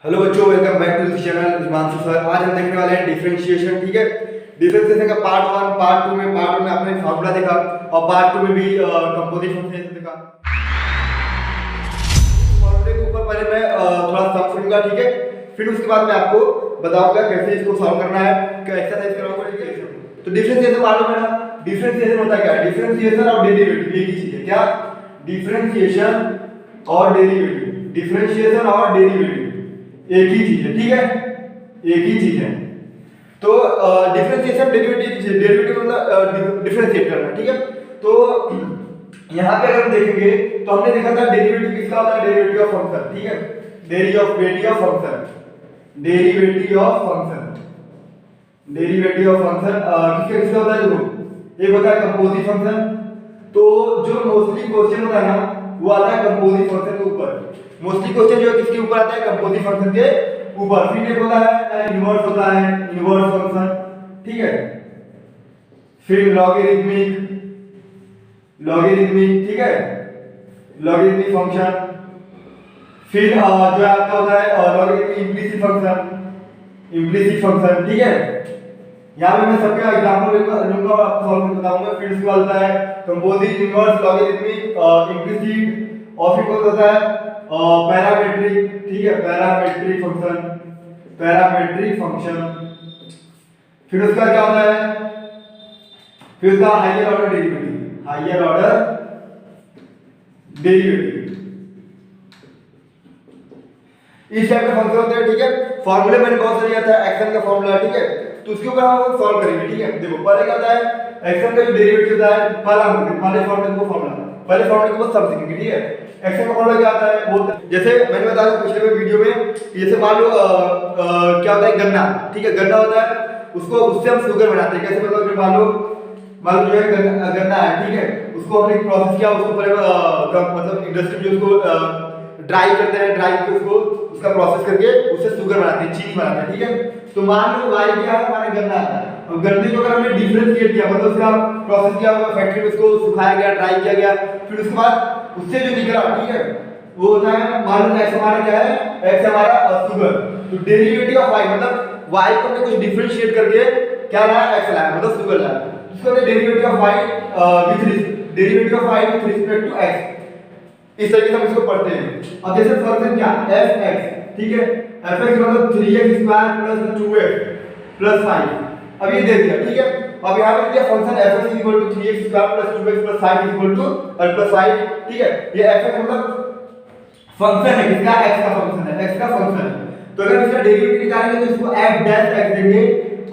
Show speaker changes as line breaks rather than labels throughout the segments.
Hello बच्चों, welcome back to this channel Himanshu sir. आज हम देखने वाले हैं डिफरेंशिएशन। ठीक है, डिफरेंशिएशन का पार्ट 1 पार्ट 2 में आपने फार्मूला देखा और पार्ट 2 में भी कंपोजिट फंक्शन देखा। फार्मूले के ऊपर पहले मैं थोड़ा सम करूंगा, ठीक है, फिर उसके बाद मैं आपको बताऊंगा कैसे इसको सॉल्व करना है, क्या एक्सरसाइज कराऊंगा, ठीक है। तो डिफरेंशिएशन मालूम है ना, डिफरेंशिएशन होता क्या है? डिफरेंशिएशन और डेरिवेटिव एक ही चीज है। क्या? डिफरेंशिएशन और डेरिवेटिव, डिफरेंशिएशन और डेरिवेटिव एक ही चीज है, ठीक है, एक ही चीज है। तो डिफरेंशिएशन डेरिवेटिव मतलब डिफरेंशिएट करना, ठीक है। तो यहाँ पे अगर हम देखेंगे तो हमने देखा था डेरिवेटिव किसका होता है? डेरिवेटिव ऑफ फंक्शन, ठीक है, derivative of function, derivative of function किसका किसका होता है? देखो, एक होता है कंपोजिट फंक्शन। तो जो मोस्टली क्वेश्चन होता है ना, वो आता है कंपोजिट फंक्शन के ऊपर। मोस्टली क्वेश्चन जो है किसके ऊपर आता है? कंपोजिट फंक्शन के ऊपर। फिर एक होता है इनवर्स, होता है इनवर्स फंक्शन, ठीक है। फिर लॉगरिथमिक, ठीक है, लॉगरिथमिक फंक्शन। फिर जो आपका होता है लॉगरिथमिक इम्प्लिसिट फंक्शन, ठीक है। यहाँ पे मैं सबके एग्जांपल लूंगा और आपको सॉल्व करके बताऊंगा। फिर उसके बाद होता है कंपोजिट, इनवर्स, लॉगरिथमिक, इम्प्लिसिट, और फिर कौन होता है पैरामेट्रिक, ठीक है, पैरामेट्रिक फंक्शन। फिर उसका क्या होता है? फिर उसका हायर ऑर्डर डेरिवेटिव, इस टाइप के फंक्शन होते हैं, ठीक है। फार्मूले मैंने बहुत सारे दिया था, एक्शन का फार्मूला, ठीक है, तो उसके ऊपर हम सॉल्व करेंगे, ठीक है। देखो, पहले क्या होता है? एक्शन का जो डेरिवेटिव होता है, पहले फार्मूले को सब सीखेंगे, ठीक है। एक्शन का फार्मूला क्या आता है? वो जैसे मैंने बताया पिछले वीडियो में, जैसे मान लो क्या होता है? गन्ना, ठीक है, गन्ना होता है, उसको उससे हम शुगर बनाते हैं। कैसे? मतलब मान लो जो है गन्ना है, ठीक है, उसको हमने प्रोसेस किया, उसको पहले मतलब इंडस्ट्री में उसको ड्राई करते हैं, ड्राई करके उसका प्रोसेस करके उससे शुगर बनाते हैं, चीनी बनाते हैं, ठीक है। तो मान लो वाई क्या है? हमारा गन्ना है, और गन्ने को अगर हमने डिफरेंशिएट किया, मतलब उसका प्रोसेस किया हुआ, फैक्ट्री में उसको सुखाया गया, ड्राई किया गया, फिर उसके बाद उससे जो निकला, ठीक है, वो होता है, मान लो एक्स हमारा क्या है? एक्स हमारा शुगर। तो डेरिवेटिव ऑफ वाई मतलब वाई को हमने कुछ डिफरेंशिएट करके क्या लाया? एक्स लाया, मतलब शुगर लाया। इसको हमने derivative of y with respect to x, इस तरीके से हम इसको पढ़ते हैं। अब जैसे फंक्शन क्या? fx, ठीक है, fx मतलब 3x² + 2x + 5। अब ये दे दिया, ठीक है। अब यहां पे दिया फंक्शन fx = 3x² + 2x + 5 + 5, ठीक है। ये fx मतलब फंक्शन है, किसका? x का फंक्शन है, तो अगर इसका डेरिवेटिव निकालेंगे तो इसको f' देंगे,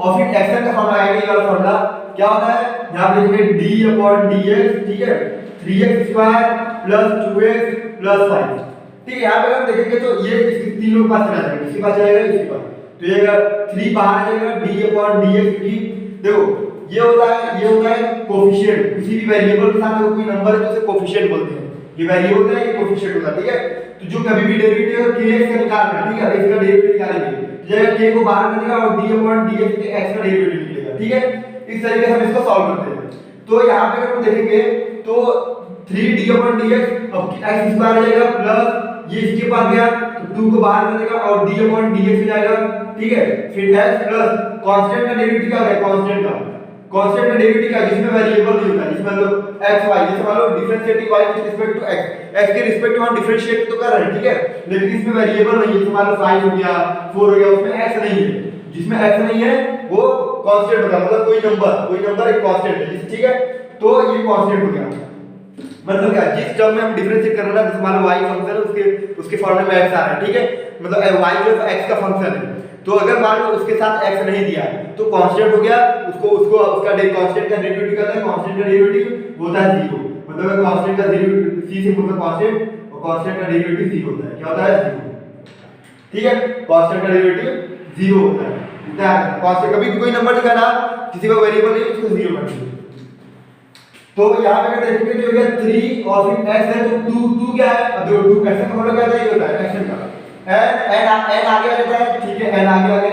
और फिर एक्शन का फॉर्मूला आएगा, ये वाला फॉर्मूला क्या होता है? यहां पे लिखेंगे d/dx, ठीक है, 3x² + 2x + 5, ठीक है। यहाँ पे अगर देखेंगे तो ये इसके तीनों के पास चला जाएगा, किसके पास जाएगा? इसके पास। तो ये 3 बाहर आ जाएगा, d/dx, देखो ये होता है कोफिशिएंट। किसी भी वेरिएबल के साथ कोई नंबर है तो उसे कोफिशिएंट बोलते हैं। ये वेरिएबल होता है, ये कोफिशिएंट होता है, ठीक है। तो जो कभी भी डेरिवेटिव है kx का निकालना, ठीक है, इसका डेरिवेटिव निकालेंगे, जगह k को बाहर निकालेगा और d/dx के x का डेरिवेटिव निकलेगा, ठीक है। इस तरीके से हम इसको सॉल्व करते हैं। तो यहाँ पे अगर हम देखेंगे तो 3d/dx, अब x स्क्वायर आ जाएगा, प्लस ये इसके पास गया तो 2 को बाहर कर देगा और d/dx हो जाएगा, ठीक है। फिर x प्लस कांस्टेंट का डेरिवेटिव क्या है? कांस्टेंट का डेरिवेटिव क्या है? जिसमें वेरिएबल नहीं होता, जिसमें मतलब x y, जैसे मान लो differentiating y with respect to x के रिस्पेक्ट में हम डिफरेंशिएट तो कर रहे हैं, ठीक है, लेकिन इसमें वेरिएबल नहीं है। जैसे मान लो 5 हो गया, 4 हो गया, उसमें x नहीं है। जिसमें x नहीं है वो कांस्टेंट होता है, मतलब कोई नंबर एक कांस्टेंट है, ठीक है। तो ये कांस्टेंट हो गया, मतलब क्या? जिस टर्म में हम डिफरेंशिएट कर रहे हैं, जैसे मान लो y फंक्शन है, उसके फॉर्मूले में x आ रहा है, ठीक है, मतलब y जो x का फंक्शन है, तो अगर मान लो उसके साथ x नहीं दिया है तो कांस्टेंट हो गया, उसका कांस्टेंट का डेरिवेटिव क्या है? कांस्टेंट का डेरिवेटिव होता है 0, मतलब कांस्टेंट का डेरिवेटिव c से मतलब कांस्टेंट, और कांस्टेंट का डेरिवेटिव 0 होता है। क्या होता है? 0, ठीक है, कांस्टेंट का डेरिवेटिव 0 होता है। कांस्टेंट कभी कोई नंबर दिखाना, किसी का वेरिएबल नहीं, उसको 0 कर दो। तो यहाँ पे अगर देखेंगे तो ये 3 और फिर x है तो 2 क्या है? अब देखो 2 एक्शन का मतलब क्या है? ये होता है एक्शन का n आगे आ जाता है, ठीक है, n आगे x,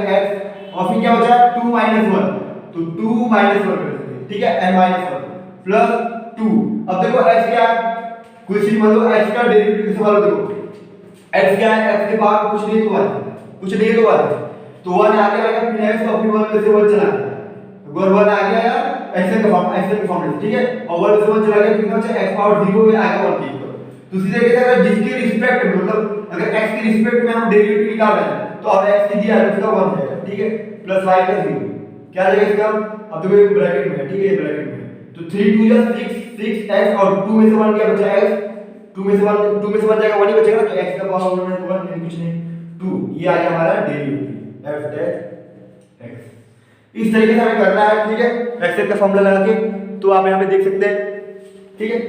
और फिर क्या बचा? 2 - 1, तो 2 - 1 कर देंगे, ठीक है, n - 1 प्लस 2। अब देखो x क्या है? कुछ ही मतलब x का डेरिवेटिव किसे वाला? देखो x क्या है? x के पावर कुछ नहीं तो 1, कुछ नहीं तो 1 तो 1 आगे आएगा, फिर x तो अपनी 1 में से 1 चला गया, अगर 1 आ गया यार एक्सेल का फॉर्मूला, ठीक है, और 1 से 1 चला गया, कितना बचा x पावर 0 में आएगा 1 के इक्वल। तो इसी तरीके से अगर जिसके रिस्पेक्ट में मतलब अगर x के रिस्पेक्ट में हम डेरिवेटिव निकाल रहे हैं तो अब x की दिया है उसका 1 है, ठीक है, प्लस y का 0 क्या आ जाएगा इसका, अब देखो ये ब्रैकेट में है, ठीक है, ये ब्रैकेट में है, तो 3 2 जा 6x और 2 में से 1 क्या बचा x, 2 में से 1 जाएगा 1 ही बचेगा, तो x का पावर 1 है तो 1 यानी कुछ नहीं 2, ये आ गया हमारा डेरिवेटिव f डैश x। इस तरीके से हमें करना है, ठीक है, एक्सेल का फॉर्मूला लगा के, तो आप यहां पे देख सकते हैं, ठीक है।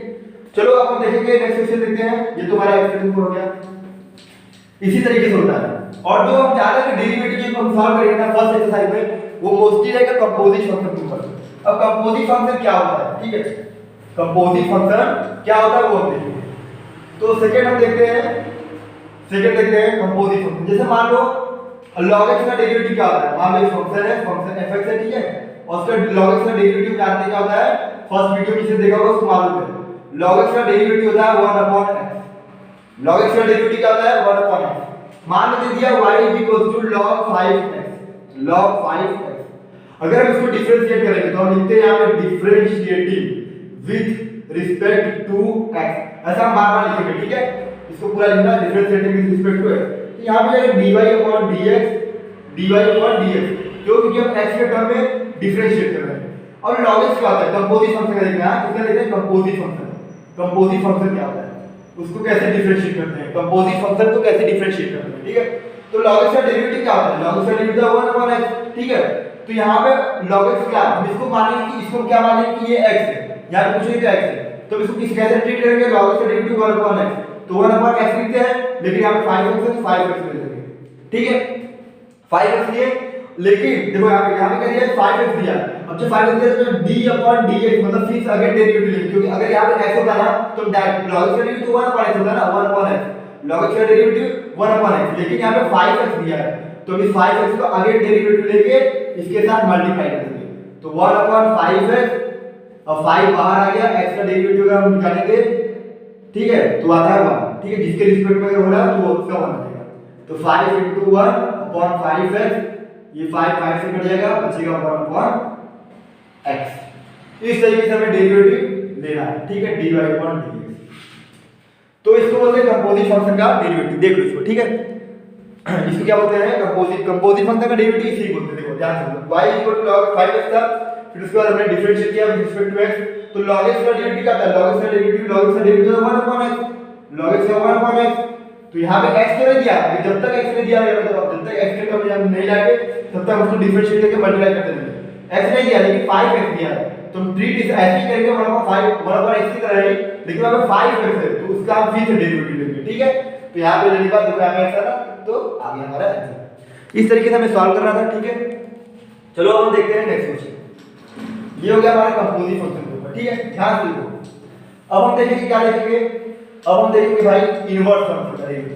चलो अब हम देखेंगे नेक्स्ट क्वेश्चन देखते हैं, ये तो हमारा एक्सेल हो गया, इसी तरीके से होता है। और जो हम चाहते हैं कि डेरिवेटिव को हम सॉल्व करेंगे ना फर्स्ट एक्सरसाइज में, वो मोस्टली रहेगा कंपोजिट फंक्शन के ऊपर। अब कंपोजिट फंक्शन क्या होता है, ठीक है, कंपोजिट फंक्शन क्या होता है वो हम देखेंगे। तो सेकंड हम देखते हैं कंपोजिट फंक्शन। जैसे मान लो log x का डेरिवेटिव क्या होता है, मान लो फंक्शन है, फंक्शन fx है, ठीक है, और उसका log x का डेरिवेटिव जानते क्या होता है, फर्स्ट वीडियो में से देखा होगा उसको मालूम है, log x का डेरिवेटिव होता है 1 अपॉन x, log x का डेरिवेटिव क्या होता है 1 अपॉन x। मान लो दिया y log 5x, log 5x। अगर हम इसको डिफरेंशिएट करेंगे तो हम लिखते हैं यहां पे differentiating with respect to x, ऐसा हम बार-बार लिखेंगे, ठीक है, इसको पूरा लिखना differentiating with respect to x। तो यहां पे dy अपॉन dx, क्योंकि हम x के टर्म में डिफरेंशिएट कर रहे हैं। और log x क्या होता है, कंपोजिट फंक्शन का देखना है, इसका लेते हैं कंपोजिट फंक्शन। कंपोजिट फंक्शन क्या होता है, उसको कैसे डिफरेंशिएट करते हैं, कंपोजिट फंक्शन को कैसे डिफरेंशिएट करते हैं, ठीक है। तो log x का डेरिवेटिव क्या होता है, log x का डेरिवेटिव 1 अपॉन x, ठीक है। तो यहां पे log x क्या है, हम इसको मानेंगे कि इसको क्या मानेंगे कि ये x है, यहां पे कुछ नहीं तो x है, तो इसको किस कैसे ट्रीट करेंगे, log x का डेरिवेटिव 1 अपॉन x, तो 1 अपॉन x लिखते हैं, लेकिन यहां पे 5x है तो 5x ले लेंगे, ठीक है, 5x लिए, लेकिन देखो यहां पे क्या दिया है 5x दिया है। अब जब 5x दिया तो d अपॉन dx मतलब फिर अगेन डेरिवेटिव लेंगे, क्योंकि अगर यहां पे x होता ना तो डायरेक्ट log x का डेरिवेटिव 1 अपॉन x होता ना, 1 अपॉन x, log x का डेरिवेटिव 1 अपॉन x, लेकिन यहां पे 5x दिया है तो इस 5x को अगेन डेरिवेटिव लेके इसके साथ मल्टीप्लाई करेंगे, तो 1 अपॉन 5x और 5 बाहर आ गया, x का डेरिवेटिव हम निकालेंगे, ठीक है, तो आता है 1, ठीक है, जिसके रिस्पेक्ट में अगर हो रहा है तो उसका 1 आ जाएगा, तो 5 * 1 अपॉन 5x, ये 5 से कट जाएगा, बचेगा 1 अपॉन x। इस तरीके से हमें डेरिवेटिव लेना है, ठीक है, dy अपॉन dx। तो इसको बोलते हैं कंपोजिट फंक्शन का डेरिवेटिव, देख लो इसको, ठीक है, इसको क्या बोलते हैं कंपोजिट फंक्शन का डेरिवेटिव इसी बोलते हैं। देखो ध्यान से, y log 5x था, फिर उसके बाद हमने डिफरेंशिएट किया विद रिस्पेक्ट टू x, तो log x का डेरिवेटिव क्या था, log x का derivative 1 upon x, log x का 1 अपॉन x। तो यहां पे x तो नहीं दिया, जब तक x नहीं दिया मतलब जब तक x के टर्म में हम नहीं लाएंगे तब तक उसको डिफरेंशिएट करके मल्टीप्लाई करते रहेंगे। x नहीं दिया लेकिन 5x दिया है, तो हम ट्रीट इस ऐसे ही करेंगे 1 अपॉन x की तरह ही, लेकिन वहां पे 5x है तो उसका हम फिर से डेरिवेटिव लेंगे, ठीक है। तो यहां पे लेने के बाद देखो यहां पे x आना, तो आ गया हमारा आंसर। इस तरीके से हमें सॉल्व करना था, ठीक है। चलो अब हम देखते हैं नेक्स्ट क्वेश्चन। ये हो गया हमारा कंपोजिट फंक्शन के ऊपर, ठीक है, ध्यान से देखो। अब हम देखेंगे क्या देखेंगे, अब हम देखेंगे भाई इनवर्स फंक्शन करेंगे।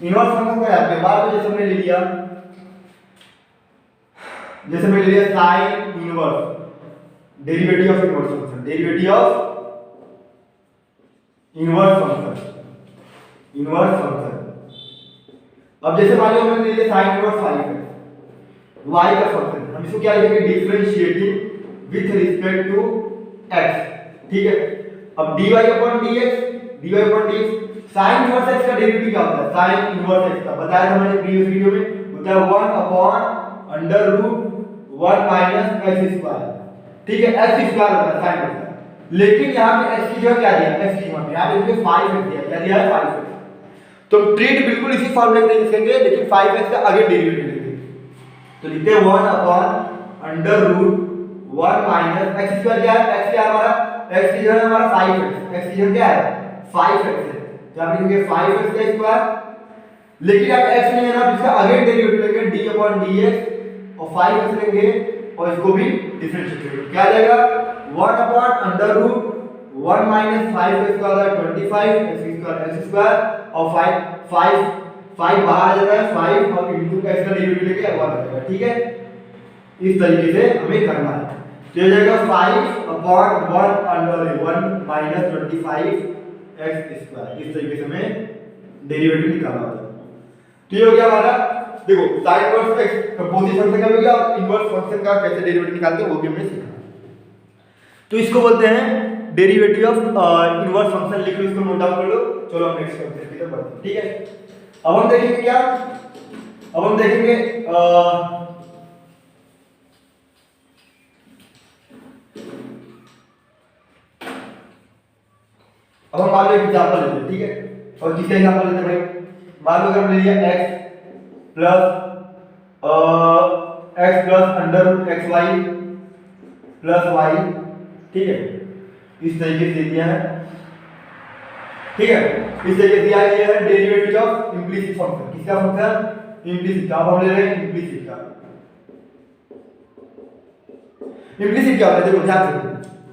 इनवर्स फंक्शन का याद बाद में जैसे हमने ले लिया, जैसे मैंने ले लिया sin inverse derivative of inverse function, derivative of inverse function. अब जैसे मान लो हमने ले लिया sin इनवर्स 5x, y का फंक्शन, हम इसको क्या लिखेंगे differentiating with respect to x, ठीक है। अब dy upon dx sin inverse x का डेरिवेटिव क्या होता है, sin इनवर्स x का बताया था मैंने प्रीवियस वीडियो में, होता है 1 upon under root 1 minus x square, ठीक है, x स्क्वायर होता है sin इनवर्स। लेकिन यहां पे x की जगह क्या दिया, x की जगह यहां पे 5x दिया, क्या दिया है 5x। तो ट्रीट बिल्कुल इसी फॉर्मूले से लिखेंगे, लेकिन 5x का आगे डेरिवेटिव लेंगे, तो लिखते हैं 1 upon under root 1 minus x square, क्या है x क्या हमारा, x की जगह हमारा 5x, x की जगह क्या है 5x है, तो आप लिखेंगे 5x का स्क्वायर, लेकिन यहाँ पे x नहीं है ना, इसका अगेन डेरिवेटिव लेंगे d अपॉन dx और 5x लेंगे और इसको भी डिफरेंशिएट करेंगे, क्या आ जाएगा 1 upon under root 1 minus 5x का होगा 25 x स्क्वायर और 5 बाहर आ जाता है 5 और इनटू का इसका डेरिवेटिव लेके 1 आ जाएगा, ठीक है। इस तरीके से हमें करना है, तो ये जाएगा 5 upon 1 under 1 minus 25 x square. इस तरीके से हमें डेरिवेटिव निकालना होता है। तो ये हो गया हमारा देखो sine inverse x composite function का हो गया और इनवर्स फंक्शन का कैसे डेरिवेटिव निकालते हैं वो भी हमने सीखा। तो इसको बोलते हैं डेरिवेटिव ऑफ इनवर्स फंक्शन। लिख लो इसको, नोट डाउन कर लो। चलो हम नेक्स्ट कंसेप्ट की तरफ बढ़ते हैं। ठीक है, अब हम देखेंगे क्या, अब हम देखेंगे अब हम मान लो एक एग्जांपल लेते हैं। ठीक है, और किसका एग्जांपल लेते हैं भाई, मान लो अगर हमने लिया x plus under root x y plus y. ठीक है, इस तरीके से दिया है। ठीक है, इस तरीके से दिया है डेरिवेटिव ऑफ इंप्लिसिट फंक्शन। किसका फंक्शन, इंप्लिसिट का। अब हम ले रहे हैं इंप्लिसिट का। इंप्लिसिट क्या होता है, देखो ध्यान से,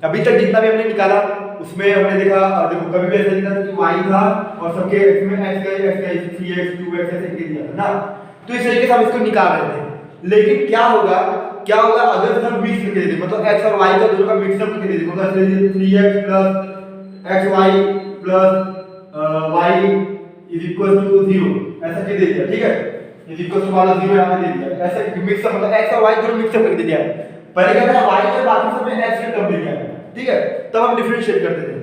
अभी तक जितना भी हमने निकाला उसमें हमने देखा, देखो कभी भी ऐसा नहीं था कि y था और सबके x में x का 3x 2x ऐसे दिया था ना। तो इस तरीके से हम इसको निकाल रहे थे। लेकिन क्या होगा अगर हम मिक्स करके दे दें, मतलब x और y का दोनों का मिक्सअप करके दे दें, मतलब 3x plus xy plus y is equal to 0 ऐसा के दे दिया। ठीक है, इज इक्वल टू वाला 0 यहां पे दे दिया। ऐसा मिक्सअप मतलब x और y दोनों मिक्सअप करके दे दिया। पहले क्या था, y के बाकी सब में x के टर्म दे दिया। ठीक है, तब हम डिफरेंशिएट करते थे,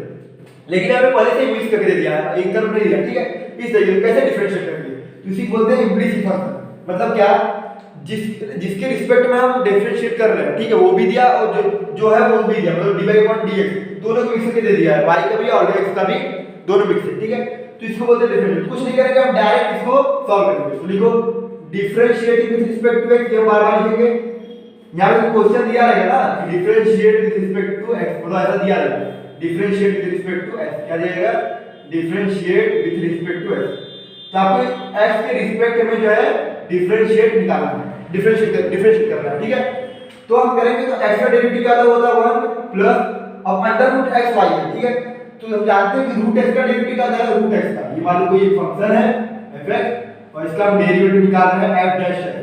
लेकिन यहाँ पे पहले से ही मिक्स करके दे दिया है, एक तरफ नहीं दिया। ठीक है, इस तरीके से कैसे डिफरेंशिएट करेंगे, तो इसी बोलते हैं इंप्लिसिट फंक्शन। मतलब क्या, जिसके रिस्पेक्ट में हम डिफरेंशिएट कर रहे हैं, ठीक है, वो भी दिया और जो है वो भी दिया, मतलब dy/dx दोनों को मिक्स करके दे दिया है, y का भी और x का भी दोनों मिक्स है। ठीक है, तो इसको बोलते हैं डिफरेंशिएट। कुछ नहीं करेंगे, हम डायरेक्ट इसको सॉल्व करेंगे। तो लिखो differentiating with respect to x, ये बार-बार लिखेंगे। यहां पे क्वेश्चन दिया रहेगा ना, differentiate with respect to x, मतलब ऐसा दिया रहेगा differentiate with respect to x। क्या दिया जाएगा, differentiate with respect to x। तो आपको x के रिस्पेक्ट में जो है डिफरेंशिएट निकालना है, डिफरेंशिएट करना है। ठीक है, तो हम करेंगे तो x का डेरिवेटिव क्या होता है 1 प्लस अब अंडर रूट x y है। ठीक है, तो हम जानते हैं कि रूट x का डेरिवेटिव क्या होता है, रूट x का। ये मान लो कोई फंक्शन है f(x) और इसका हम डेरिवेटिव निकाल रहे हैं f' है।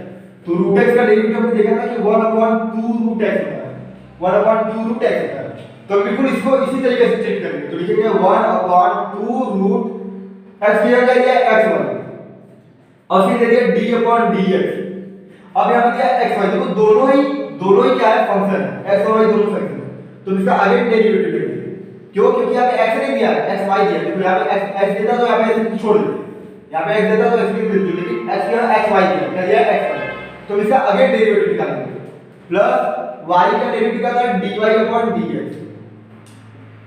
तो रूट x का डेरिवेटिव हमने देखा था कि 1/2 रूट x होता है, 1/2 रूट x होता है। तो बिल्कुल इसको इसी तरीके से ट्रीट करेंगे। तो लिखेंगे 1/2 रूट x की जगह दिया x1 और फिर दे दिया d/dx। अब यहां पे दिया xy, देखो दोनों ही क्या है, फंक्शन है, x और y दोनों फंक्शन है। तो इसका आगे डेरिवेटिव लेंगे। क्यों, क्योंकि यहां पे x नहीं दिया है, xy दिया है। देखो यहां पे x देता तो यहां पे x छोड़ देते, यहां पे x देता तो x लिख देते, लेकिन x क्या है, xy दिया, क्या दिया है, xy। तो इसका आगे डेरिवेटिव निकालेंगे, प्लस y का डेरिवेटिव क्या था, dy/dx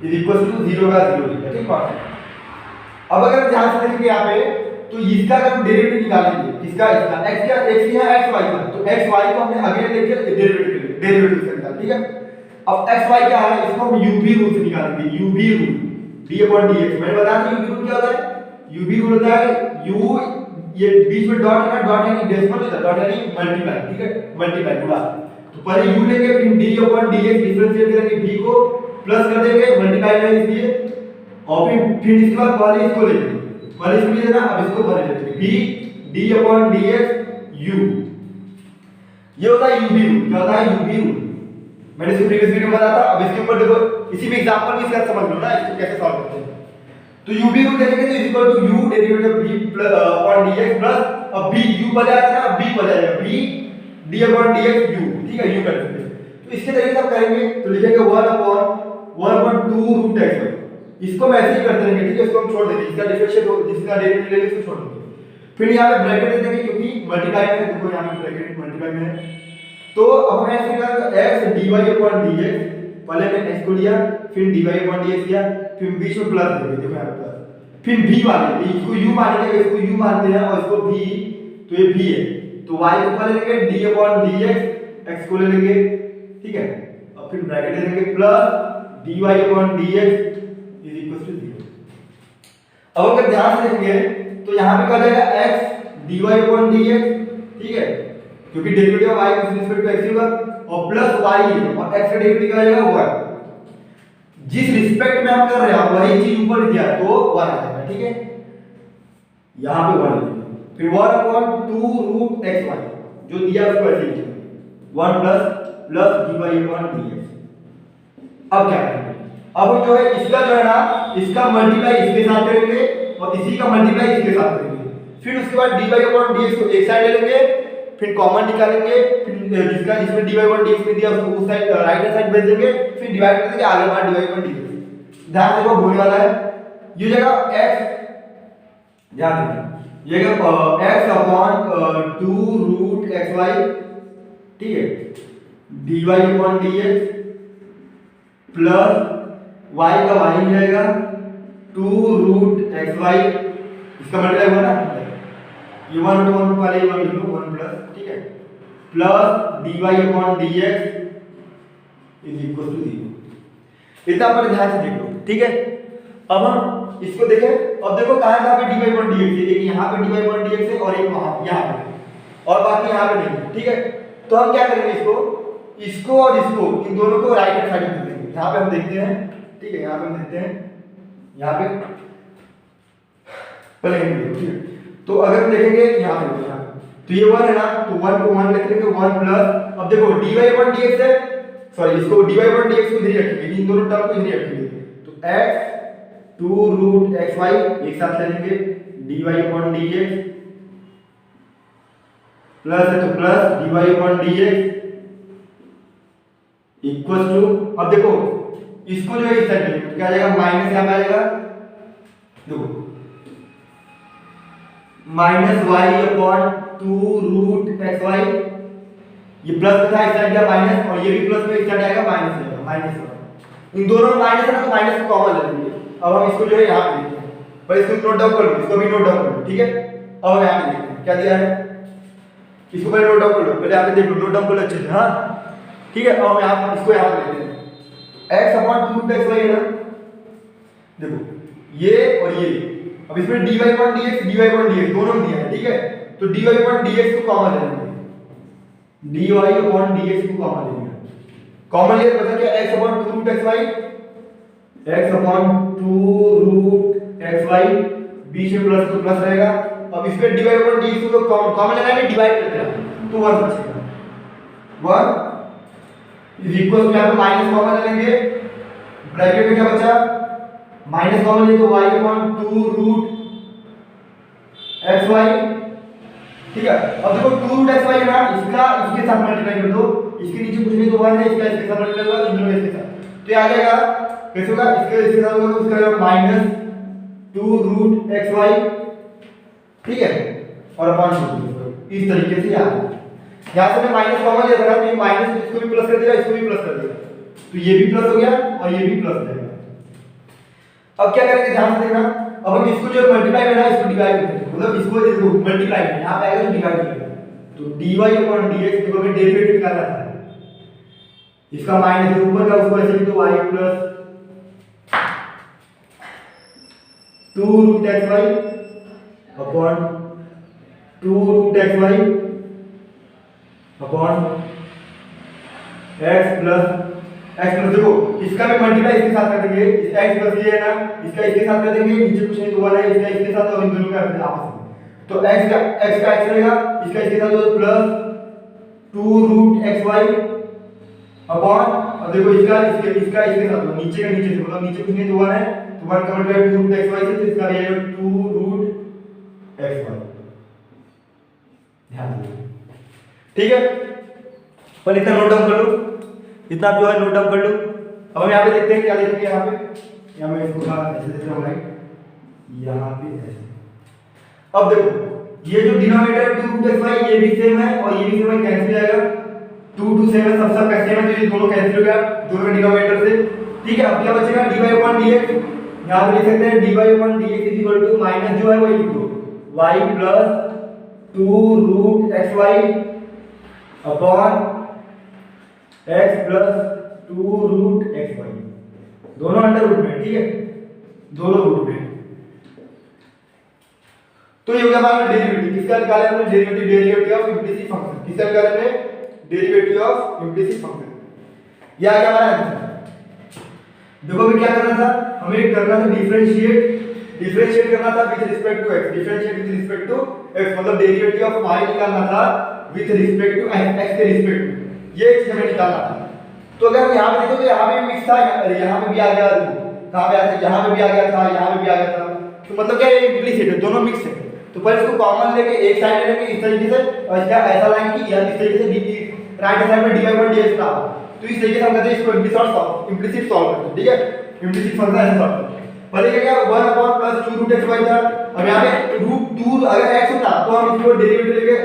इज इक्वल टू 0 का 0 लिखा। ठीक है, अब अगर ध्यान से देखेंगे यहाँ पे, तो इसका अगर हम डेरिवेटिव निकालेंगे, इसका x क्या, x की है xy का, तो xy को हमने आगे लेके डेरिवेटिव से निकाल। ठीक है, अब xy क्या है, इसको हम u_v रूल से निकालेंगे, u_v रूल d/dx। मैंने बताया था u_v रूल क्या होता है, u_v रूल होता है u, ये बीच में डॉट है ना, डॉट यानी डेसिमल होता है, डॉट यानी मल्टीप्लाई। ठीक है, मल्टीप्लाई गुणा। तो पहले u लेंगे, फिर d/dx डिफरेंशिएट करेंगे, v को प्लस कर देंगे, मल्टीप्लाई में इसलिए, और फिर इसके बाद पहले इसको लेंगे, पहले इसको ले लेना, अब इसको पहले लेंगे v d/dx u। ये होता है u_v रूल। क्या होता है u_v रूल, मैंने इसको प्रीवियस वीडियो में बताया था। अब इसके ऊपर देखो, इसी में एग्जांपल भी इसका समझ लो ना, इसको कैसे सॉल्व करते हैं। तो u_v रूल देखेंगे तो equal to u derivative v/dx plus अब v u बन जाएगा ना, b बन जाएगा v d/dx u। ठीक है, u कर देंगे। तो इसके तरीके से हम करेंगे, तो लिखेंगे 1/1/2 रूट x। इसको हम ऐसे ही करते रहेंगे। ठीक है, इसको हम छोड़ देंगे, इसका डिफरेंशिएट हो, जिसका डेरिवेटिव लेंगे उसको छोड़ देंगे। फिर यहां पे ब्रैकेट दे देंगे, क्योंकि मल्टीप्लाई में, देखो यहां पे ब्रैकेट मल्टीप्लाई में है। तो अब हम ऐसे करेंगे x dy/dx, पहले मैंने x को लिया, फिर dy/dx लिया, फिर बीच में प्लस देंगे, देखो यहां पे प्लस, फिर v मानेंगे, इसको u मानेंगे, इसको u मानते हैं और इसको v, तो ये v है। तो y को पहले लेंगे d/dx, x को ले लेंगे। ठीक है, और फिर ब्रैकेट दे देंगे plus dy/dx is equal to 0। अब अगर ध्यान से देखेंगे तो यहां पे क्या जाएगा, x dy/dx। ठीक है, क्योंकि derivative of y with respect to x होगा, और प्लस y और x का डेरिवेटिव क्या आएगा 1। जिस रिस्पेक्ट में हम कर रहे हैं वही चीज ऊपर दिया है, तो 1 आ जाएगा। ठीक है, यहां पे 1 लिखेंगे, फिर 1/2 रूट xy जो दिया उसको ऐसे लिखेंगे 1 प्लस dy/dx। अब क्या करेंगे, अब जो है इसका जो है ना, इसका मल्टीप्लाई इसके साथ करेंगे और इसी का मल्टीप्लाई इसके साथ करेंगे, फिर उसके बाद dy अपॉन dx को एक साइड ले लेंगे, फिर कॉमन निकालेंगे, फिर जिसका जिसमें dy अपॉन dx में दिया उसको उस साइड राइट हैंड साइड भेज देंगे, फिर डिवाइड कर देंगे, आगे हमारा dy अपॉन dx। ध्यान देखो भूलने वाला है ये जगह x, ध्यान देखो ये जगह x अपॉन 2 रूट xy, ठीक है, dy upon dx plus y का y हो जाएगा 2 रूट xy, इसका मल्टीप्लाई हुआ ना, ये 1 और 1 वाले ये 1 लिख लो 1 प्लस, ठीक है, plus dy upon dx is equal to 0। इतना पर ध्यान से देख लो, ठीक है। अब हम इसको देखें, अब देखो कहां पे dy अपॉन dx है, एक यहां पे dy अपॉन dx है और एक वहां यहां पे, और बाकी यहां पे नहीं, ठीक है। तो हम क्या करेंगे, इसको और इसको इन दोनों को राइट हैंड साइड में देंगे। यहां पे हम देखते हैं, ठीक है, यहां पे हम देखते हैं, यहां पे पहले ठीक है। तो अगर हम देखेंगे यहां पे तो ये 1 है ना, तो 1 को 1 लिख लेंगे 1 प्लस, अब देखो dy अपॉन dx है, सॉरी इसको dy अपॉन dx को इधर ही रखेंगे, इन दोनों टर्म को इधर ही रखेंगे, तो x 2 रूट xy एक साथ ले लेंगे, dy अपॉन dx प्लस है तो plus dy upon dx equal to, अब देखो इसको जो है इस साइड में क्या आ जाएगा, माइनस यहां पे आ जाएगा, देखो minus y upon 2 root xy, ये प्लस था इस साइड का माइनस, और ये भी प्लस में इस साइड आएगा माइनस आएगा, माइनस इन दोनों में माइनस है ना, तो माइनस को कॉमन ले लेंगे। अब हम इसको जो है यहां पे लिखते हैं, पर इसको नोट डाउन कर लो, इसको भी नोट डाउन कर लो, ठीक है। अब हम यहां पे देखते हैं क्या दिया है, इसको पहले नोट डाउन कर लो, पहले यहां पे देख लो, नोट डाउन कर लो अच्छे से, हां ठीक है। अब हम यहां इसको यहां पे लेते हैं, x अपॉन 2 रूट xy है ना, देखो ये और ये, अब इसमें dy अपॉन dx दोनों दिया है, ठीक है, तो dy अपॉन dx को कॉमन ले लेंगे, dy अपॉन dx को कॉमन ले लेंगे, कॉमन ले बचा क्या, x upon 2 root xy, x upon 2 root xy, बीच में प्लस तो प्लस रहेगा। अब इसमें dy अपॉन dx को कॉमन लेना है, डिवाइड कर देना, तो 1 बचेगा, 1 इज इक्वल टू, यहां पे माइनस कॉमन ले लेंगे, ब्रैकेट में क्या बचा, माइनस कॉमन ले तो y अपॉन 2 रूट xy, ठीक है। अब देखो 2 रूट xy है ना, इसका इसके साथ मल्टीप्लाई कर दो, इसके नीचे कुछ नहीं तो 1 है, इसका इसके साथ मल्टीप्लाई होगा, इन दोनों इसके साथ, तो ये आ जाएगा कैसे होगा, इसके साथ होगा तो उसका माइनस 2 रूट xy, ठीक है, और अपॉन 2, इस तरीके से आ जाएगा। यहां से मैं माइनस कॉमन ले रहा हूं, तो ये माइनस इसको भी प्लस कर देगा, इसको भी प्लस कर देगा, तो ये भी प्लस हो गया और ये भी प्लस हो जाएगा। अब क्या करेंगे, ध्यान से देखना, अब हम इसको जो मल्टीप्लाई करना है इसको डिवाइड करेंगे, मतलब इसको मल्टीप्लाई है, यहां पे आएगा तो डिवाइड करेंगे, तो dy अपॉन dx देखो हमें डेरिवेटिव निकालना था, इसका माइनस ऊपर का उसको ऐसे लिख दो y plus 2 root xy upon 2 root xy upon x plus देखो इसका भी मल्टीप्लाई इसके साथ कर देंगे, इस x प्लस ये है ना, इसका इसके साथ कर देंगे, नीचे कुछ नहीं तो 1 है, इसका इसके साथ और इन दोनों का आपस में, तो x का x रहेगा, इसका इसके साथ तो प्लस 2 रूट xy अपॉन, अब देखो इसका इसके साथ नीचे का नीचे से, मतलब नीचे कुछ नहीं तो 1 है, तो 1 का मल्टीप्लाई 2 रूट xy से, तो इसका ये 2 रूट xy, ध्यान दो, ठीक है। पर इतना नोट डाउन कर लो, इतना आप जो है नोट डाउन कर लो। अब हम यहाँ पे देखते हैं क्या देखेंगे, यहाँ पे यहाँ मैं इसको ऐसे देख रहा हूँ राइट, यहाँ पे ऐसे। अब देखो ये जो डिनोमिनेटर है 2 रूट xy, ये भी सेम है और ये भी सेम है, कैंसिल जाएगा, 2 सेम है, सब कैंसिल है, तो ये दोनों कैंसिल हो गया दोनों के डिनोमिनेटर से, ठीक है। अब क्या बचेगा, dy अपॉन dx, यहाँ पे लिख सकते हैं dy upon dx is equal to minus जो है वही लिख दो, y plus 2 root xy upon x plus 2 root xy, दोनों अंडर रूट में, ठीक है, दोनों रूट में। तो ये हो गया हमारा डेरिवेटिव, किसका निकाला हमने, डेरिवेटिव ऑफ इम्प्लिसिट फंक्शन, किसका निकाला हमने, डेरिवेटिव ऑफ इम्प्लिसिट फंक्शन, ये आ गया हमारा आंसर। देखो हमें क्या करना था, हमें करना था डिफरेंशिएट करना था with respect to x, differentiate with respect to x, मतलब डेरिवेटिव ऑफ y निकालना था विद रिस्पेक्ट टू x के रिस्पेक्ट में, ये चीज हमें निकालना था। तो अगर हम यहां पे देखो तो यहां पे मिक्स था, यहां पे भी आ गया, कहां पे आ गया, यहां पे भी आ गया था, यहां पे भी आ गया था, तो मतलब क्या ये इम्प्लिसिट है, दोनों मिक्स है। तो पहले इसको कॉमन लेके एक साइड ले लेंगे इस तरीके से, और इसका ऐसा लाइन कि यार इस तरीके से राइट साइड में dy/dx था, तो इस तरीके से हम कहते हैं इसको इम्प्लिसिट सॉल्व करते हैं, ठीक है, इम्प्लिसिट फंक्शन ऐसे सॉल्व करते हैं। पहले क्या किया 1 upon plus 2 root x y था, अब यहाँ पे रूट 2 अगर x होता तो हम इसको डेरिवेटिव लेके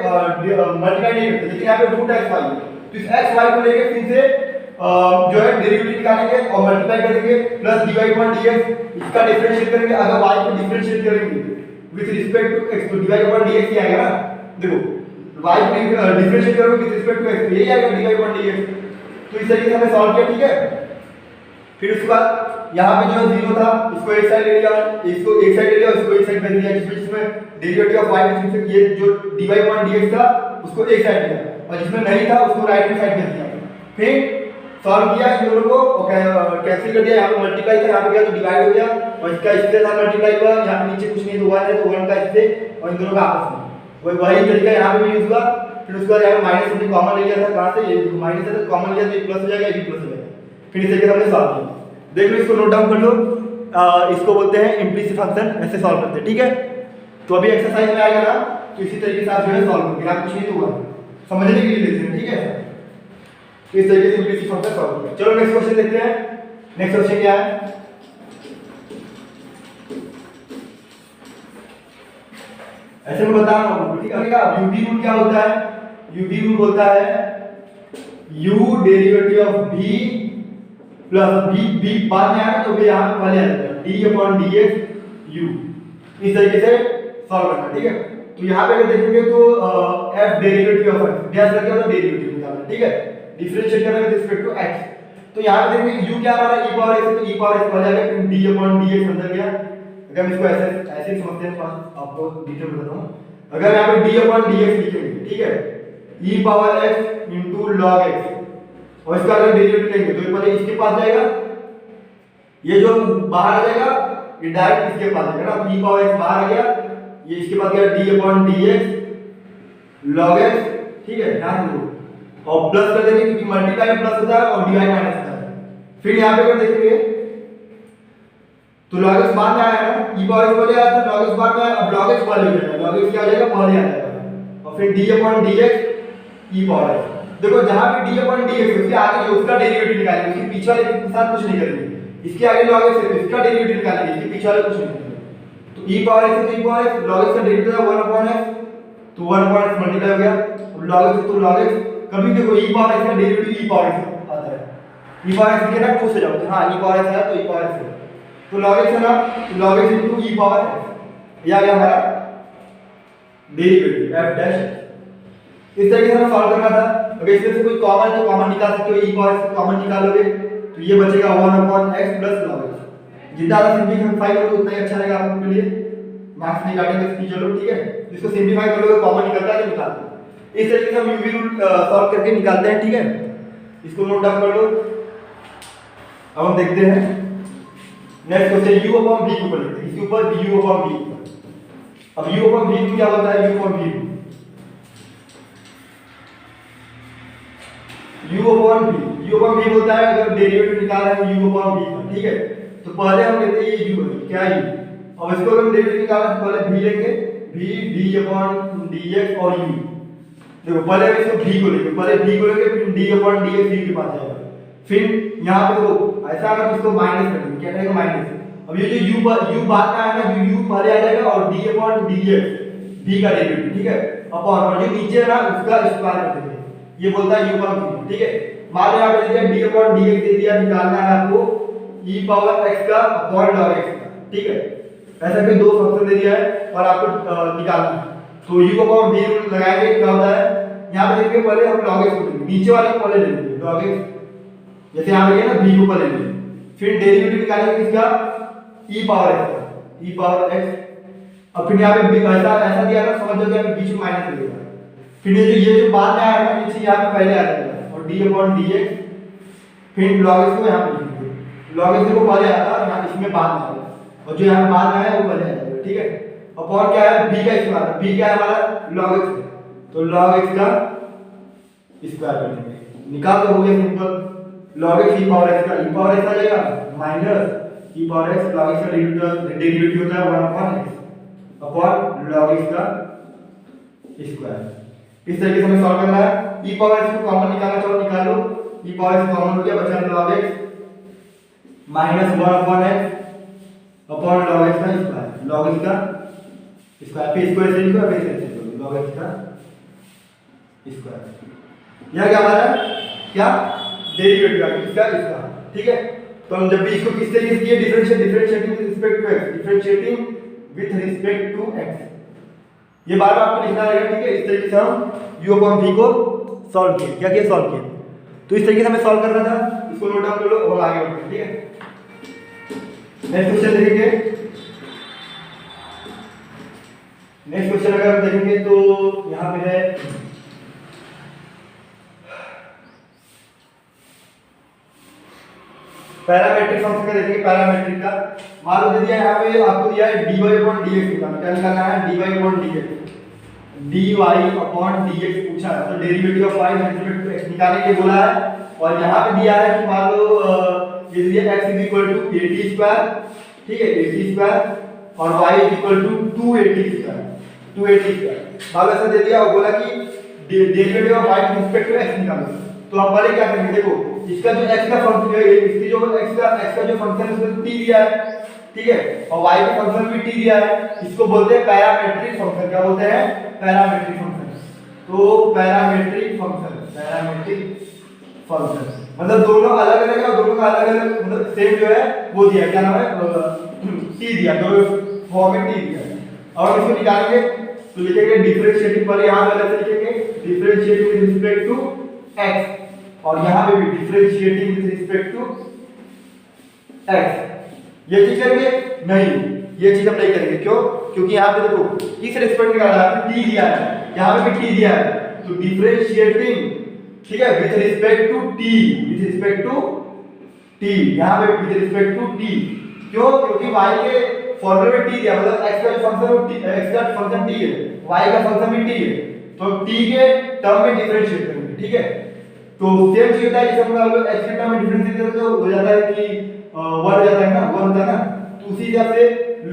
मल्टीप्लाई नहीं करते, लेकिन यहाँ पे रूट x y तो इस x y को लेके फिर से जो है डेरिवेटिव निकालेंगे और मल्टीप्लाई करेंगे प्लस dy/dx, इसका डिफरेंशिएट करेंगे, अगर y को डिफरेंशिएट करेंगे विद रिस्पेक्ट टू x तो dy/dx ही आएगा ना, देखो y को डिफरेंशिएट करोगे विद रिस्पेक्ट टू x यही आएगा dy/dx। तो इस तरीके से हमने सॉल्व किया, ठीक है। फिर उसके बाद यहाँ पे जो 0 था इसको एक साइड ले लिया, इसको एक साइड ले लिया, इसको एक साइड कर दिया, जिसमें डेरिवेटिव ऑफ y में ये जो dy/dx था उसको एक साइड लिया, और जिसमें नहीं था उसको राइट हैंड साइड कर दिया। फिर सॉल्व किया इन दोनों को कैंसिल कर दिया, यहाँ पे मल्टीप्लाई था, यहाँ पे गया तो डिवाइड हो गया, और इसका इसके साथ मल्टीप्लाई हुआ, यहाँ पे नीचे कुछ नहीं तो 1 है तो 1 का इससे और इन दोनों का आपस में वही तरीका यहाँ पे भी यूज हुआ। फिर उसके बाद यहाँ पे माइनस हमने कॉमन ले लिया था, कहाँ से ये माइनस है तो कॉमन लिया तो ये प्लस हो जाएगा, ये भी प्लस हो जाएगा। फिर इस तरीके से हमने सॉल्व किया, देख लो इसको नोट डाउन कर लो, इसको बोलते हैं इम्प्लिसिट फंक्शन, ऐसे सॉल्व करते हैं, ठीक है। तो अभी एक्सरसाइज में आएगा ना, तो इसी तरीके से आप जो है सॉल्व करोगे, आप कुछ नहीं तो हुआ समझने के लिए लेते हैं, ठीक है। तो इस तरीके से इम्प्लिसिट फंक्शन सॉल्व किया। चलो नेक्स्ट क्वेश्चन देखते हैं। नेक्स्ट क्वेश्चन क्या है, ऐसे में बता रहा हूं, ठीक है। यूवी रूल क्या होता है, यूवी रूल बोलता है u derivative of v plus v बाद में आएगा तो भी यहाँ पे पहले आ जाएगा d/dx u, इस तरीके से सॉल्व करना, ठीक है। तो यहाँ पे अगर देखेंगे तो f डेरिवेटिव ऑफ x ध्यान रखिए, मतलब डेरिवेटिव निकालना, ठीक है, डिफरेंशिएट करना विद रिस्पेक्ट टू x। तो यहाँ पे देखेंगे u क्या हमारा e पावर x, तो e पावर x पहले आ गया, फिर d/dx अंदर गया। अगर हम इसको ऐसे समझते हैं, आपको डिटेल बताता हूँ। अगर यहाँ पे d/dx लिखेंगे, ठीक है, e power x into log x, और इसका अगर डेरिवेटिव लेंगे तो पहले इसके पास जाएगा, ये जो बाहर आ जाएगा ये डायरेक्ट इसके पास जाएगा ना, e पावर x बाहर आ गया, ये इसके पास गया d/dx log x, ठीक है, ध्यान दो, और प्लस कर देंगे क्योंकि मल्टीप्लाई प्लस होता है और डिवाइड माइनस होता है। फिर यहाँ पे अगर देखेंगे तो log x बाद में आया ना, e पावर x पहले आया था, log x बाद में आया, अब log x पहले हो जाएगा, log x क्या हो जाएगा पहले आ जाएगा, और फिर d/dx e पावर x। देखो जहां पे d/dx उसके आगे जो उसका डेरिवेटिव निकालेंगे, उसके पीछे वाले के साथ कुछ नहीं करेंगे, इसके आगे log x है तो इसका डेरिवेटिव निकालेंगे, इसके पीछे वाले कुछ नहीं करेंगे। तो e पावर x है तो e power x, log x का डेरिवेटिव है 1/x, तो 1/x मल्टीप्लाई हो गया, अब log x तो log x, कभी देखो e पावर x का डेरिवेटिव e पावर x आता है, e पावर x लिखे ना खुश हो जाओ, हां e पावर x है तो e पावर x है, तो log x है ना, तो log x into e power x, ये आ गया हमारा डेरिवेटिव f डैश। इस तरीके से हमें सॉल्व करना था। अगर इसमें से कोई कॉमन तो कॉमन निकाल सकते हो, e पावर x कॉमन निकालोगे तो ये बचेगा 1/x प्लस log x, जितना ज्यादा सिंपलीफाई करोगे उतना ही अच्छा रहेगा आपके लिए, मार्क्स नहीं काटेंगे इसकी, चलो ठीक है। जिसको सिंपलीफाई करोगे कॉमन निकलता है तो निकाल दो। इस तरीके से हम यूवी रूल सॉल्व करके निकालते हैं, ठीक है, इसको नोट डाउन कर लो। अब हम देखते हैं नेक्स्ट क्वेश्चन, u/v के ऊपर लिखते हैं, इसके ऊपर u/v। अब u/v क्या होता है, u/v u/v बोलता है अगर डेरिवेटिव निकाल रहे हैं u/v का, ठीक है, तो पहले हम लेते हैं ये u क्या है, अब इसको अगर डेरिवेटिव निकालना तो पहले v लेंगे, v/dx और u। देखो पहले हम इसको v को लेंगे, पहले v को लेंगे फिर d/dx v के पास जाएगा, फिर यहाँ पे देखो ऐसा अगर इसको माइनस कर देंगे, क्या करेंगे माइनस, अब ये जो u बाद में आएगा, u पहले आ जाएगा और d/dx v का डेरिवेटिव, ठीक है, अपॉन और जो नीचे है ना उसका स्क्वायर कर देंगे, ये बोलता है u/v, ठीक है। मान लो यहाँ पे दे दिया d/dx दे दिया, निकालना है आपको e पावर x का अपॉन log x का, ठीक है, ऐसा कोई दो फंक्शन दे दिया है और आपको निकालना है, तो u/v लगाएंगे, क्या होता है यहाँ पे देखिए पहले हम log x को लेंगे, नीचे वाले को पहले लेंगे log x, जैसे यहाँ पे ना v को पहले लेंगे, फिर डेरिवेटिव निकालेंगे किसका e पावर x का, e पावर x, अब फिर यहाँ पे ऐसा दिया ना, समझ लो कि बीच में माइनस लगेगा, फिर ये जो बाद में आया ना नीचे यहाँ पे पहले आ जाएगा और d/dx, फिर log x को यहाँ पे लिखेंगे, log x को पहले आया था यहाँ इसमें बाद में आएगा, और जो यहाँ बाद में आया वो पहले आ जाएगा, ठीक है। अपॉन क्या है b का स्क्वायर, b क्या है हमारा log x, तो log x का स्क्वायर कर देंगे, निकाल तो हो गया simple, log x e power x का e पावर x आ जाएगा minus e power x, log x का डेरिवेटिव होता है 1/x अपॉन log इसका स्क्वायर। इस तरीके से हमें सॉल्व करना है। e पावर x को कॉमन निकालना चाहो निकाल लो। e पावर x कॉमन हो गया, बचा log x minus 1 upon x upon log x का स्क्वायर। log x का स्क्वायर पे इसको ऐसे लिखो, ऐसे लिखो log x का स्क्वायर। यह क्या हमारा क्या डेरिवेटिव है इसका इसका, ठीक है। तो हम जब भी इसको किस तरीके से किए, differentiating with respect to x, differentiating with respect to x, ये बार बार आपको लिखना रहेगा, ठीक है। इस तरीके से हम u अपॉन v को सॉल्व किए। क्या किया, सॉल्व किए। तो इस तरीके से हमें सॉल्व करना था, इसको नोट डाउन कर लो और आगे बढ़ते हैं, ठीक है। नेक्स्ट क्वेश्चन देखेंगे। नेक्स्ट क्वेश्चन अगर हम देखेंगे तो यहां पे है पैरामीट्रिक फंक्शन का। देखेंगे पैरामीट्रिक का, मान लो दिया यहाँ पे आपको दिया है dy upon dx निकालना। क्या निकालना है, dy upon dx, dy upon dx पूछा है, तो derivative of y with respect to x निकालने के लिए बोला है। और यहाँ पे दिया है कि मान लो ये दिया x is equal to 80 square, ठीक है 80 स्क्वायर, और y is equal to 280 square, 280 square. मान लो ऐसा दे दिया और बोला कि derivative of y with respect to x निकालो। तो हम पहले क्या करेंगे, देखो इसका जो x का फंक्शन है, इसकी जो x का जो फंक्शन है उसमें t दिया है, ठीक है, और y का फंक्शन भी t दिया है। इसको बोलते हैं पैरामीट्रिक फंक्शन। क्या बोलते हैं, पैरामीट्रिक फंक्शन। तो पैरामीट्रिक फंक्शन मतलब दोनों अलग अलग है और दोनों का अलग अलग मतलब सेम जो है वो दिया, क्या नाम है, t दिया, दोनों फॉर्म में t दिया। और इसको निकालेंगे तो लिखेंगे डिफरेंशिएटिंग, पहले यहां पे अलग से लिखेंगे differentiating with respect to x, और यहां पे भी differentiating with respect to x। ये चीज करेंगे नहीं, ये चीज हम नहीं करेंगे। क्यों, क्योंकि यहां पे देखो किस रिस्पेक्ट में निकाला है, t दिया है, यहां पे भी t दिया है। तो डिफरेंशिएटिंग, ठीक है, with respect to t, with respect to t, यहां पे विद रिस्पेक्ट टू t। क्यों, क्योंकि y के फॉर्मूले में t दिया, मतलब x का जो फंक्शन है x का फंक्शन t है, y का फंक्शन भी t है, तो t के टर्म में डिफरेंशिएट करेंगे, ठीक है। तो सेम चीज होता है, जैसे हम लोग x के टर्म में डिफरेंशिएट करते हैं तो हो जाता है कि 1 हो जाता है ना, 1 होता है ना। तो उसी हिसाब से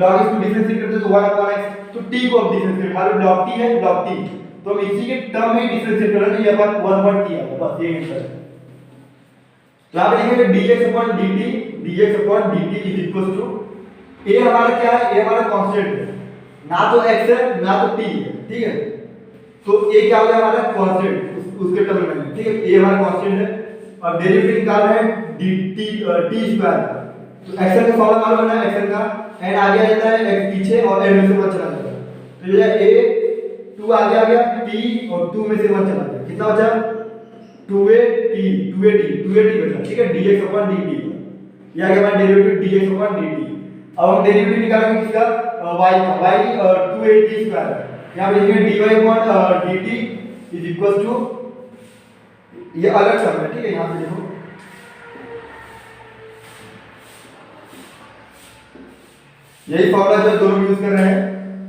log x को डिफरेंशिएट करते हैं तो 1 अपॉन x, तो t को अब डिफरेंशिएट, मान लो log t है, log t, तो हम इसी के टर्म में डिफरेंशिएट कर रहे हैं, तो ये अपन 1 1 t आएगा, बस ये आंसर है। तो आप लिखेंगे dx upon dt is equal to, a हमारा क्या है, a हमारा कांस्टेंट है, ना तो x है ना तो t है, ठीक है। तो a क्या हो गया हमारा कांस्टेंट, उसके टर्म में, ठीक है, a हमारा कांस्टेंट है। और डेरिवेटिव निकालना है dt t स्क्वायर। तो एक्शन का फॉर्मूला मालूम है, एक्शन का n आगे आ जाता है, x पीछे और n में से 1 चला जाता है। तो ये a 2 आगे आ गया, t और 2 में से 1 चला गया, कितना बचा 2a t बचा, ठीक है, dx upon dt। ये आ गया हमारा डेरिवेटिव dx upon dt। अब हम डेरिवेटिव निकालेंगे किसका, y का, y 2a t स्क्वायर। यहां पे लिखेंगे dy upon dt is equal to, ये अलग शब्द है, ठीक है, यहां पे देखो यही फॉर्मूला जो दोनों यूज कर रहे हैं।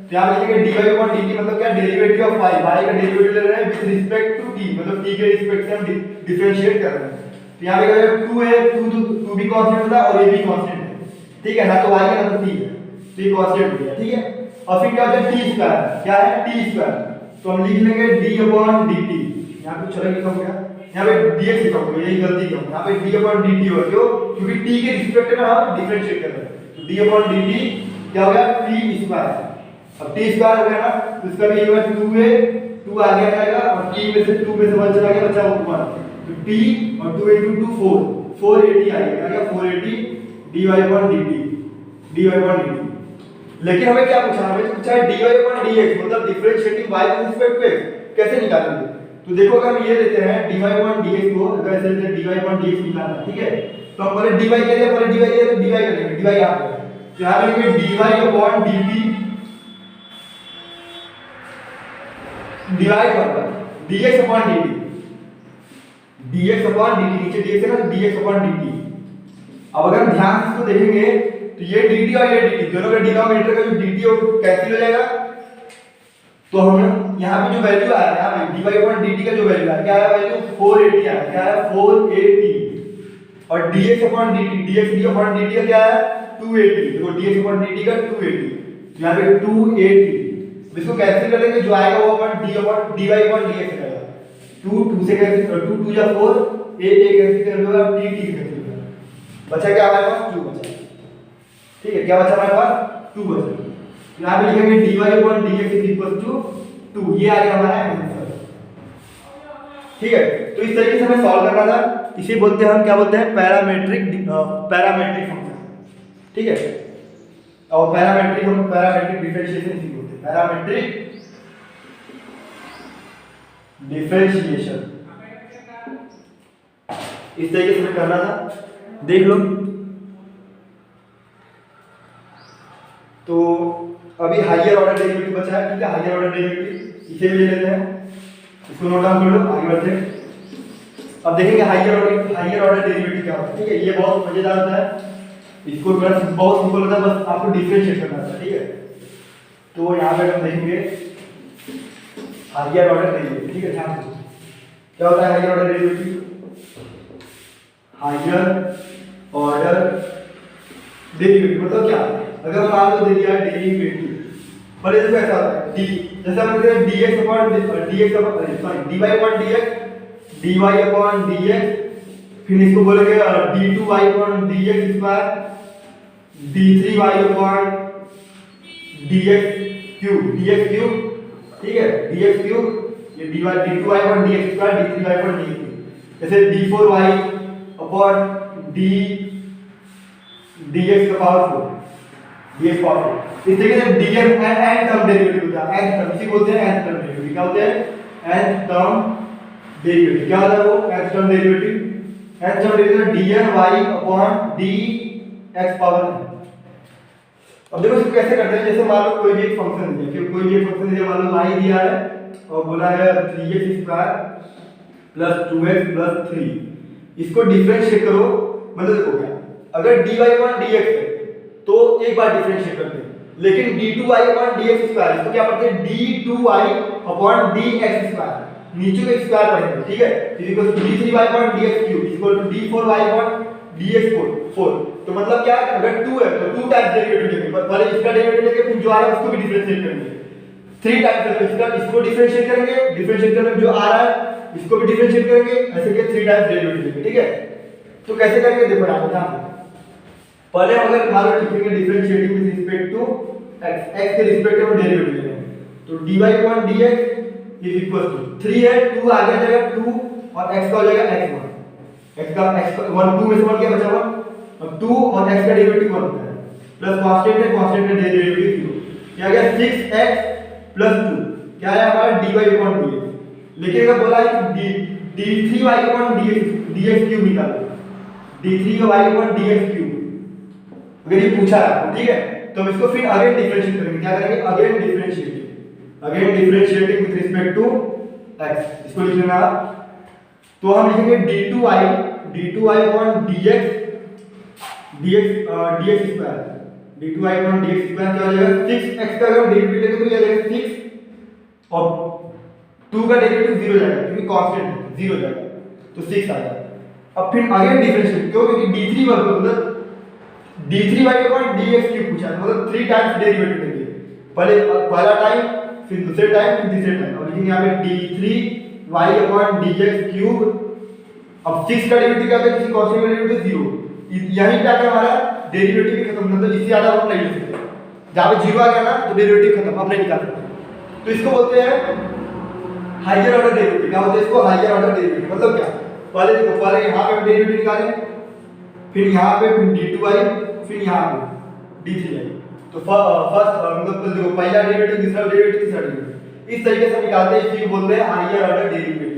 तो यहां पे लिखेंगे dy upon dt मतलब क्या, डेरिवेटिव ऑफ y, y का डेरिवेटिव ले रहे हैं विद रिस्पेक्ट टू t, मतलब t के रिस्पेक्ट से हम डिफरेंशिएट कर रहे हैं। तो यहां पे क्या 2 है, 2 भी कांस्टेंट होता है और ये भी कांस्टेंट है, ठीक है, ना तो y है ना तो t है, तो ये कांस्टेंट हो गया, ठीक है। और फिर क्या हो जाए t स्क्वायर, क्या है t स्क्वायर, तो हम लिख लेंगे d upon dt, यहां पे चलो लिखा हो गया, यहां पे dx लिखा होगा, यही गलती की हम, यहां पे d upon dt हो, क्यों, क्योंकि t के रिस्पेक्ट में हम डिफरेंशिएट कर रहे हैं। तो d upon dt क्या हो गया t स्क्वायर। अब t स्क्वायर हो गया ना, तो इसका भी होगा 2a, 2 आगे आ जाएगा और t में से 2 में से 1 चला गया, बचा 1। तो t और 2 into 2 4, 480 आएगा, क्या 480 dy upon dt। लेकिन हमें क्या पूछा, हमें पूछा है dy upon dx मतलब differentiating y with respect to x, कैसे निकालेंगे। तो देखो अगर हम ये लेते हैं dy upon dx को, अगर ऐसे लेते हैं dy upon dx निकालना, ठीक है, तो हम पहले dy के लिए पहले dy के लिए dy करेंगे, dy यहां पे, तो यहां पे लिखेंगे dy upon dt डिवाइड कर dx upon dt, नीचे dx है ना, तो dx upon dt। अब अगर हम ध्यान से इसको देखेंगे तो ये dt और ये dt दोनों का डिनोमिनेटर का जो dt है वो कैंसिल हो जाएगा। तो हम यहाँ पे जो वैल्यू आया है, यहाँ पे dy upon dt का जो वैल्यू आया, क्या है वैल्यू 480 आया, क्या है 480, और dx upon dt का क्या है 280, देखो dx upon dt का 280, तो यहाँ पे 280। इसको कैंसिल कर देंगे, जो आएगा वो अपन dy अपॉन dx रहेगा। 2 से कैंसिल, 2 या 4, a कैंसिल कर लो, t से कैंसिल कर लो, बचा क्या हमारे पास 2 बचा। ठीक है, क्या बचा हमारे पास 2 बचा। यहाँ पे लिखेंगे dy upon dx is equal to 2, ये आ गया हमारा आंसर। ठीक है, तो इस तरीके से हमें सॉल्व करना था। इसे बोलते हैं हम, क्या बोलते हैं, पैरामेट्रिक फंक्शन। ठीक है, और पैरामेट्रिक डिफरेंशिएशन इसी बोलते हैं, पैरामेट्रिक डिफरेंशिएशन। इस तरीके से हमें करना था, देख लो। तो अभी हायर ऑर्डर डेरिवेटिव बचा है। ठीक है, हायर ऑर्डर डेरिवेटिव इसे भी ले लेते हैं, इसको नोट डाउन कर लो, आगे बढ़ते हैं। अब देखेंगे हायर ऑर्डर डेरिवेटिव क्या होता है। ठीक है, ये बहुत मजेदार होता है, इसको बहुत सिंपल होता है, बस आपको डिफरेंशिएट करना होता है। ठीक है, तो यहाँ पे हम देखेंगे हायर ऑर्डर डेरिवेटिव। ठीक है, ध्यान दो क्या होता है higher order derivative. Higher order derivative मतलब क्या, अगर मान लो दे दिया डेरिवेटिव, पहले देखो ऐसा होता है डी, जैसे हम कहते हैं dx upon dy upon dx, फिर इसको बोलेंगे d2y upon dx square, d3y upon dx cube. ठीक है, dx क्यूब, ये d2y upon dx square, d3y upon dx cube. जैसे d4y अपॉन dx का पावर 4, dx पावर 4। इस तरीके से dn nth टर्म डेरिवेटिव होता है, nth टर्म, इसी बोलते हैं nth टर्म डेरिवेटिव। क्या होते हैं nth टर्म डेरिवेटिव, क्या होता है वो nth term derivative. nth term derivative dny upon dx power n। अब देखो इसको कैसे करते हैं, जैसे मान लो कोई भी एक फंक्शन दिया, कि कोई भी एक फंक्शन दिया, मान लो y दिया है और बोला है 3x square plus 2x plus 3, इसको डिफरेंशिएट करो। मतलब देखो क्या, अगर dy अपॉन dx है तो एक बार डिफरेंशिएट करते हैं, लेकिन d2y अपॉन dx स्क्वायर, इसको क्या पढ़ते हैं d2y अपॉन dx स्क्वायर, नीचे का स्क्वायर पढ़ेंगे। ठीक है, is equal to d3y upon dx cube is equal to d4y upon dx 4। तो मतलब क्या, अगर 2 है तो 2 टाइम्स डेरिवेटिव लेंगे, पहले इसका डेरिवेटिव लेके फिर जो आ रहा है उसको भी डिफरेंशिएट करेंगे। 3 टाइम्स इसको डिफरेंशिएट करेंगे, डिफरेंशिएट करने में जो आ रहा है इसको भी डिफरेंशिएट करेंगे, ऐसे करके 3 टाइम्स डेरिवेटिव लेंगे। ठीक है, तो कैसे करेंगे देखो यहाँ पे ध्यान दो। पहले अगर मान लो लिखेंगे differentiating with respect to x के रिस्पेक्ट में डेरिवेटिव ले लेंगे, तो dy upon dx is equal to 3 है, 2 आ जाएगा 2 और x का हो जाएगा x1, x का 1 2 में से 1 क्या बचा 1, अब 2 और x का डेरिवेटिव 1 होता है, प्लस कांस्टेंट का डेरिवेटिव 0, क्या गया 6x प्लस 2, क्या है हमारा dy अपॉन dx। लेकिन अगर बोला है कि d3y अपॉन dx क्यूब निकालो, d3y अपॉन dx क्यूब अगर ये पूछा है, ठीक है, तो हम इसको फिर अगेन डिफरेंशिएट करेंगे। क्या करेंगे, again differentiating with respect to x, इसको लिख लेना आप। तो हम लिखेंगे d2y upon dx square, d2y upon dx square क्या हो जाएगा 6x का अगर डेरिवेटिव लेंगे तो ये आ जाएगा 6 और 2 का डेरिवेटिव 0 जाएगा क्योंकि कांस्टेंट है 0 जाएगा, तो 6 आ जाएगा। अब फिर अगेन डिफरेंशिएट, क्यों, क्योंकि d3 वर्ग मतलब d3y अपॉन dx क्यूब पूछा है, मतलब 3 टाइम्स डेरिवेटिव लेंगे, पहला टाइम फिर दूसरे टाइम फिर तीसरे टाइम। अब लिखेंगे यहाँ पे d3y अपॉन dx क्यूब। अब 6 का डेरिवेटिव क्या होता है, किसी कांस्टेंट का डेरिवेटिव 0, यहीं पे आकर हमारा डेरिवेटिव भी खत्म, मतलब इससे ज्यादा हम नहीं ले सकते, जहाँ पे 0 आ गया ना तो डेरिवेटिव खत्म, अब नहीं निकाल सकते। तो इसको बोलते हैं हायर ऑर्डर डेरिवेटिव। क्या होता है इसको, हायर ऑर्डर डेरिवेटिव। मतलब क्या, पहले देखो, पहले यहाँ पे डेरिवेटिव निकालें, फिर यहाँ पे d2y, फिर यहाँ पे d3y। तो फर्स्ट मतलब देखो पहला डेरिवेटिव, दूसरा डेरिवेटिव, तीसरा डेरिवेटिव, इस तरीके से निकालते हैं। इसी को बोलते हैं हायर ऑर्डर डेरिवेटिव।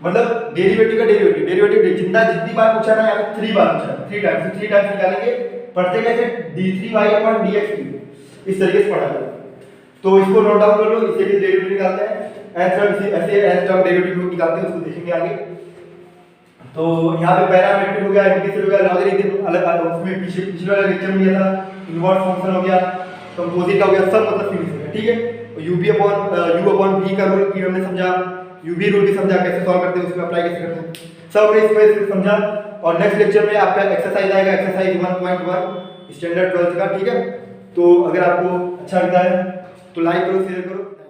मतलब डेरिवेटिव का डेरिवेटिव जितनी बार पूछा ना, यहाँ पे 3 बार पूछा, 3 टाइम्स निकालेंगे, पढ़ते कैसे d3y अपॉन dx क्यूब, इस तरीके से पढ़ा जाता है। तो इसको नोट डाउन कर लो, इससे भी डेरिवेटिव निकालते हैं, ऐसे टर्म डेरिवेटिव निकालते हैं, उसको देखेंगे आगे। तो यहाँ पे पैरामेट्रिक हो गया, इंटीग्रल हो गया, लॉगरिथम अलग, उसमें पिछले वाले लेक्चर में दिया था, इनवर्स फंक्शन हो गया, कंपोजिट हो गया, सब मतलब फिनिश हो गया। ठीक है, u अपॉन v का रूल की हमने समझा, uv रूल भी समझा, कैसे सॉल्व करते हैं, उसमें अप्लाई कैसे करते हैं, सब हमने इसमें समझा। और नेक्स्ट लेक्चर में आपका एक्सरसाइज आएगा, एक्सरसाइज 1.1 स्टैंडर्ड 12th का। ठीक है, तो अगर आपको अच्छा लगता है तो लाइक करो, शेयर करो।